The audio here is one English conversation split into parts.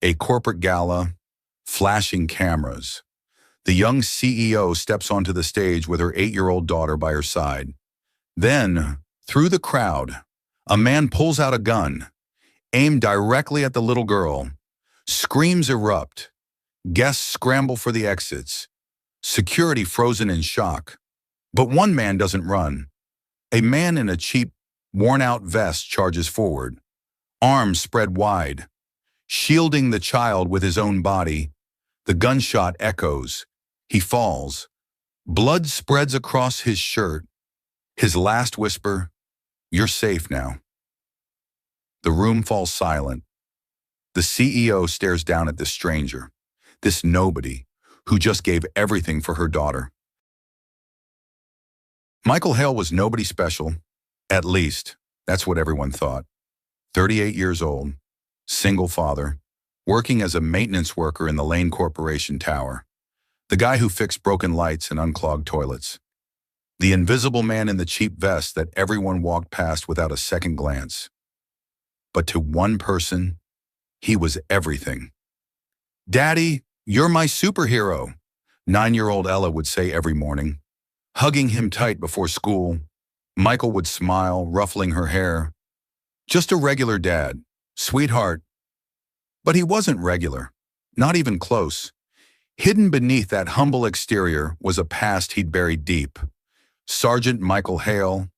A corporate gala, flashing cameras. The young CEO steps onto the stage with her 8-year-old daughter by her side. Then, through the crowd, a man pulls out a gun, aimed directly at the little girl. Screams erupt. Guests scramble for the exits. Security frozen in shock. But one man doesn't run. A man in a cheap, worn-out vest charges forward, arms spread wide. Shielding the child with his own body, the gunshot echoes. He falls. Blood spreads across his shirt. His last whisper, "You're safe now." The room falls silent. The CEO stares down at this stranger, this nobody, who just gave everything for her daughter. Michael Hale was nobody special. At least, that's what everyone thought. 38 years old, single father, working as a maintenance worker in the Lane Corporation tower. The guy who fixed broken lights and unclogged toilets. The invisible man in the cheap vest that everyone walked past without a second glance. But to one person, he was everything. "Daddy, you're my superhero," 9-year-old Ella would say every morning. Hugging him tight before school, Michael would smile, ruffling her hair. Just a regular dad, sweetheart. But he wasn't regular, not even close. Hidden beneath that humble exterior was a past he'd buried deep. Sergeant Michael Hale,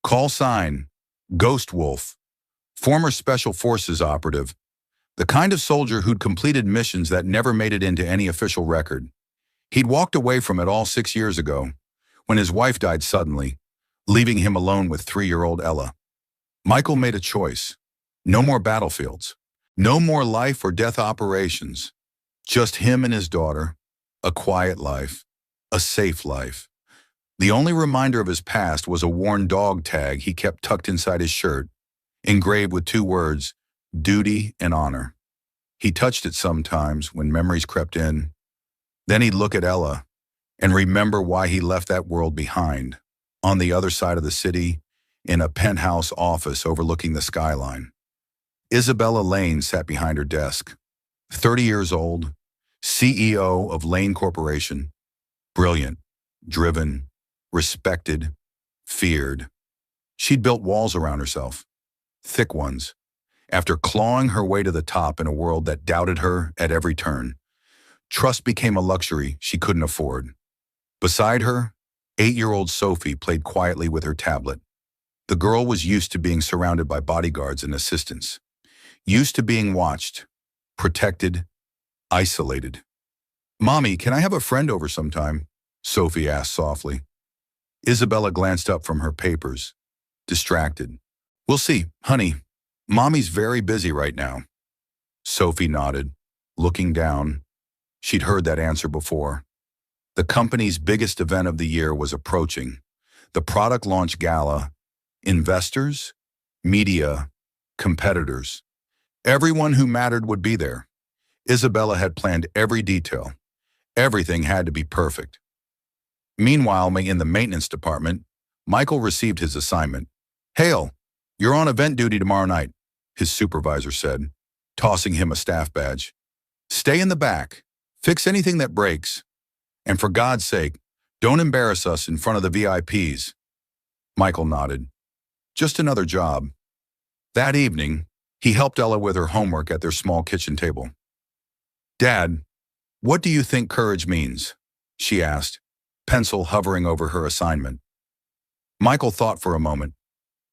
call sign, Ghost Wolf, former Special Forces operative, the kind of soldier who'd completed missions that never made it into any official record. He'd walked away from it all 6 years ago, when his wife died suddenly, leaving him alone with 3-year-old Ella. Michael made a choice. No more battlefields. No more life or death operations. Just him and his daughter. A quiet life. A safe life. The only reminder of his past was a worn dog tag he kept tucked inside his shirt, engraved with 2 words, duty and honor. He touched it sometimes when memories crept in. Then he'd look at Ella and remember why he left that world behind, on the other side of the city, in a penthouse office overlooking the skyline. Isabella Lane sat behind her desk. 30 years old, CEO of Lane Corporation. Brilliant, driven, respected, feared. She'd built walls around herself, thick ones, after clawing her way to the top in a world that doubted her at every turn. Trust became a luxury she couldn't afford. Beside her, 8-year-old Sophie played quietly with her tablet. The girl was used to being surrounded by bodyguards and assistants. Used to being watched, protected, isolated. "Mommy, can I have a friend over sometime?" Sophie asked softly. Isabella glanced up from her papers, distracted. "We'll see, honey. Mommy's very busy right now." Sophie nodded, looking down. She'd heard that answer before. The company's biggest event of the year was approaching. The product launch gala. Investors, media, competitors. Everyone who mattered would be there. Isabella had planned every detail. Everything had to be perfect. Meanwhile, in the maintenance department, Michael received his assignment. "Hale, you're on event duty tomorrow night," his supervisor said, tossing him a staff badge. "Stay in the back. Fix anything that breaks. And for God's sake, don't embarrass us in front of the VIPs. Michael nodded. Just another job. That evening, he helped Ella with her homework at their small kitchen table. "Dad, what do you think courage means?" she asked, pencil hovering over her assignment. Michael thought for a moment.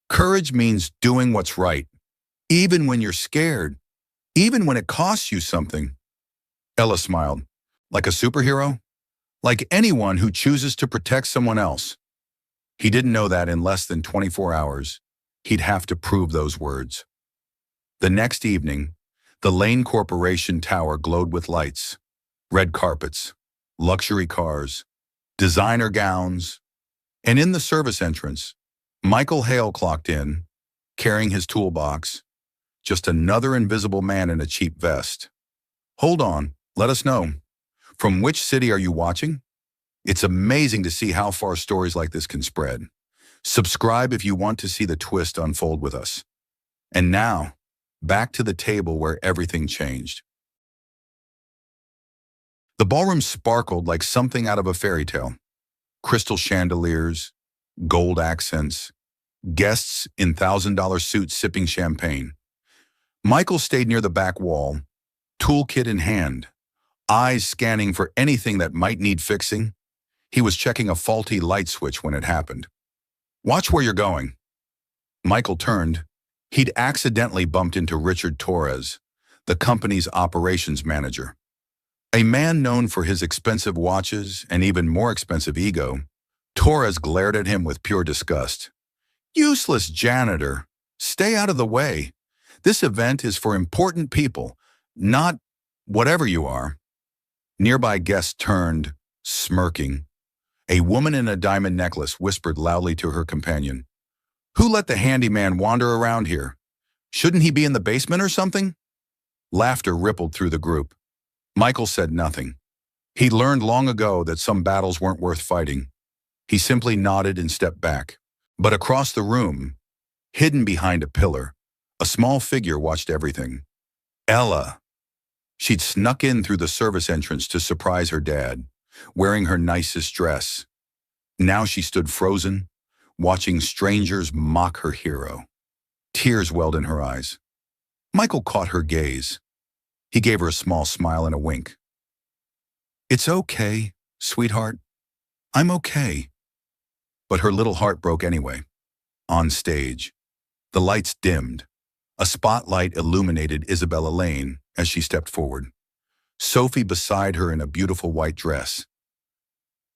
"Courage means doing what's right, even when you're scared, even when it costs you something." Ella smiled. "Like a superhero? Like anyone who chooses to protect someone else." He didn't know that in less than 24 hours, he'd have to prove those words. The next evening, the Lane Corporation tower glowed with lights, red carpets, luxury cars, designer gowns, and in the service entrance, Michael Hale clocked in, carrying his toolbox, just another invisible man in a cheap vest. "Hold on, let us know. From which city are you watching?" It's amazing to see how far stories like this can spread. Subscribe if you want to see the twist unfold with us. And now, back to the table where everything changed. The ballroom sparkled like something out of a fairy tale. Crystal chandeliers, gold accents, guests in $1,000 suits sipping champagne. Michael stayed near the back wall, toolkit in hand, eyes scanning for anything that might need fixing. He was checking a faulty light switch when it happened. "Watch where you're going." Michael turned. He'd accidentally bumped into Richard Torres, the company's operations manager. A man known for his expensive watches and even more expensive ego. Torres glared at him with pure disgust. "Useless janitor. Stay out of the way. This event is for important people, not whatever you are." Nearby guests turned, smirking. A woman in a diamond necklace whispered loudly to her companion, "Who let the handyman wander around here? Shouldn't he be in the basement or something?" Laughter rippled through the group. Michael said nothing. He'd learned long ago that some battles weren't worth fighting. He simply nodded and stepped back. But across the room, hidden behind a pillar, a small figure watched everything. Ella. She'd snuck in through the service entrance to surprise her dad, wearing her nicest dress. Now she stood frozen, watching strangers mock her hero. Tears welled in her eyes. Michael caught her gaze. He gave her a small smile and a wink. "It's okay, sweetheart. I'm okay." But her little heart broke anyway. On stage, the lights dimmed. A spotlight illuminated Isabella Lane as she stepped forward. Sophie beside her in a beautiful white dress.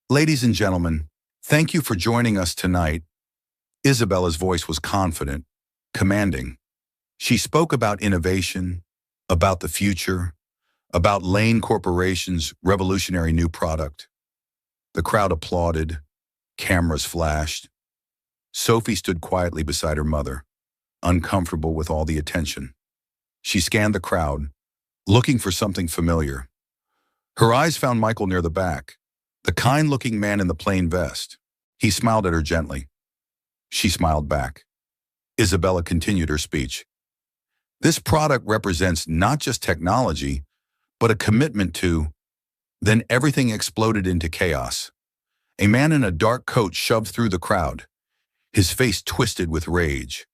"Ladies and gentlemen, thank you for joining us tonight." Isabella's voice was confident, commanding. She spoke about innovation, about the future, about Lane Corporation's revolutionary new product. The crowd applauded, cameras flashed. Sophie stood quietly beside her mother, uncomfortable with all the attention. She scanned the crowd, looking for something familiar. Her eyes found Michael near the back, the kind-looking man in the plain vest. He smiled at her gently. She smiled back. Isabella continued her speech. "This product represents not just technology, but a commitment to..." Then everything exploded into chaos. A man in a dark coat shoved through the crowd, his face twisted with rage.